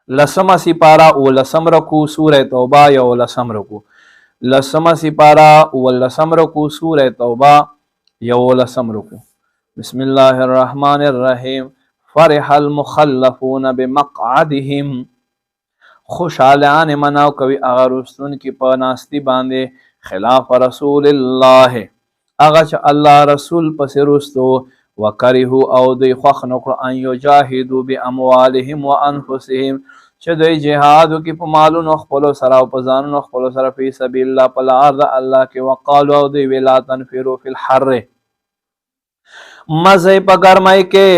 لسما سپارا ولسم رکو سورہ توبہ یو لسم رکو. لسما سپارا ولسم رکو سورہ توبہ یو لسم رکو. بسم اللہ الرحمن الرحیم. فرح المخلفون بمقعدهم، خوشحالان مناو کوي اغا رستون کی پناستی باندې خلاف رسول الله، اغا چې الله رسول پس رستو. وکرهو او دوی خوښ نکړو ان یجاهدوا باموالهم وانفسهم، چې دوی جهاد وکړي په مالونو خپلو سره او په ځانونو خپلو سره فی سبیل الله په لار د الله کې. وقالو او دوی وی لا تنفروا فی الحر، مزه په ګرمۍ کې.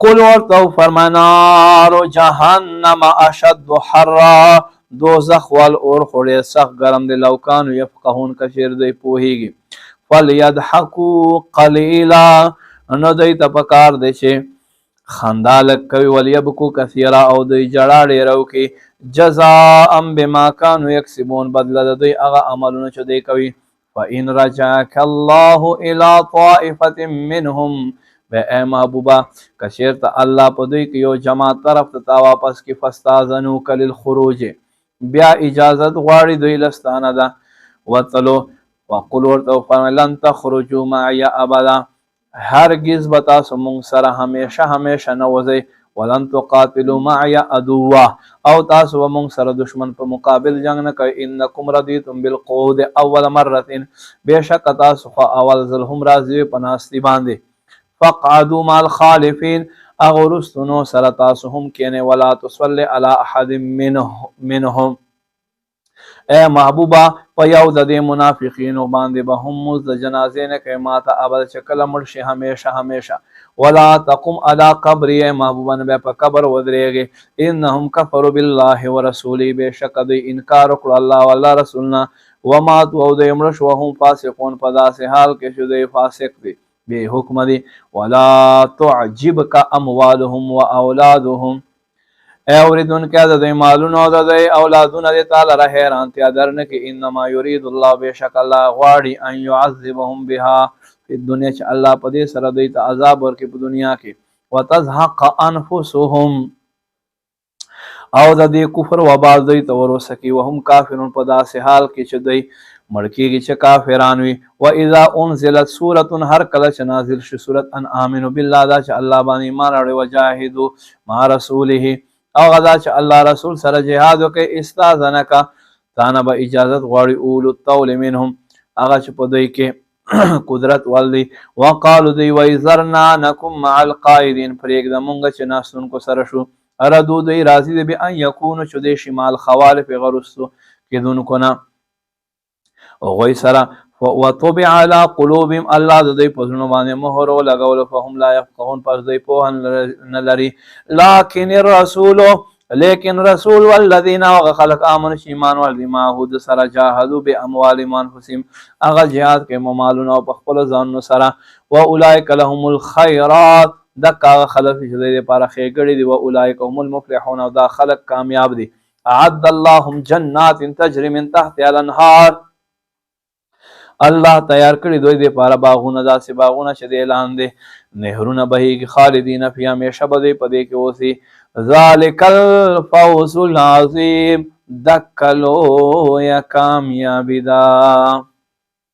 قل ورته فرمای نار جهنم اشد حرا، دوزخ وال اور خو ډېر سخت ګرم دی. لو کانوا یفقهون، کشر دوی پوهیږي. فلیضحکوا قلیلا، نو دوی ته پکار دی چې خندا لږ کوي. ولیبکو کثیرا، او دوی جړا ډېره وکړي. جزاء بما کانوا یکسبون، بدله د دوی هغه عملونه چې دوی کوي. فإن رجعك الله إلى طائفة منهم، بے اے محبوبہ کشیرت اللہ په دوی کې یو جماعت طرف ته تا واپس کی. فاستاذنوک للخروج، بیا اجازت غواړي دوی لستانه ده وتلو. وقل ورته فرمای لن تخرجوا معي ابدا، هرگز به تاسو مونږ سره همیشه نه وځئ. ولن تقاتلوا معي عدوا، او تاسو به مونږ سره دشمن په مقابل جنگ نه کوي. انکم رضیتم بالقعود اول مرة، بېشکه تاسو خو اول ځل هم راضي په ناستي باندې. فقعدوا مع الخالفین، هغه وروستو نو سره تاسو هم کښېنئ. ولا تصلي على احد منهم، اے محبوبه په یو د دې منافقینو باندې به هم مونځ د جنازې نه کوي ماته ابد، چې کله مړ شي همیشه. ولا تقم على قبري، اے محبوبه نه بیا په قبر ودرېږي. انهم كفروا بالله ورسوله، بېشکه دوی انکار وکړو الله او الله رسولنا. وماتوا، او دوی مړه شو هم فاسقون، په داسې حال کې چې دوی فاسق دي بې حکمه دي. ولا تعجبك اموالهم واولادهم، اے اوریدونکي د دوی مالونه او د دوی اولادونه دې تا لره حیرانتیا درنه کړي. انما یرید الله، بېشک الله غواړي ان يعذبهم بها فی الدنیا، چې الله په دې سره دوی ته عذاب ورکړي په دنیا کې. وتزهق انفسهم، او د دې کفر وبال دوی ته ورسه کړي. وهم کافرون، په داسې حال کې چې دوی مړ کېږي چې کافران وي. واذا انزلت سورة، هر کله چې نازل شي سورت ان آمنوا بالله، دا چې الله باندې ایمان راوړي. وجاهدوا مع رسوله، او غدا چې الله رسول سره جهاد وکړي. استاذنک، تانه به اجازت غواړي. اولو الطول منهم، هغه چې په دوی کې قدرت ول دی. وقالو دوی وایي ذرنا نکن مع القائدین، پرېږده مونږ چې ناستونکو سره شو. اردو دوی راضي دي بان یکونو، چې دوی شي مع الخوالف غرستو کېدونکو نه هغوی سره. وطبع على قلوبهم، الله د دوی په زړونو باندې مهر ولګولو. فهم لا يفقهون، پس دوی پوهه نه لري. لكن الرسول، لیکن رسول والذین، هغه خلق آمنوا چې ایمان ولري معه د سره. جاهدوا باموالهم وانفسهم، هغه جهاد کوي مالونه او په خپلو ځانونو سره. واولئک لهم الخیرات، دک هغه خلق چې دوی لپاره ښېګړې دي. واولئک هم المفلحون، او دا خلق کامیاب دي. اعد اللهم جنات تجري من تحتها الانهار، الله تیار کړي دوی دپاره باغونه، داسې باغونه چې د اعلان دي نهرونه بهیږي. خالدین فی، همیشه به دوی په دې کې اوسي. ذلک الفوز العظیم، دک لویه کامیابي ده.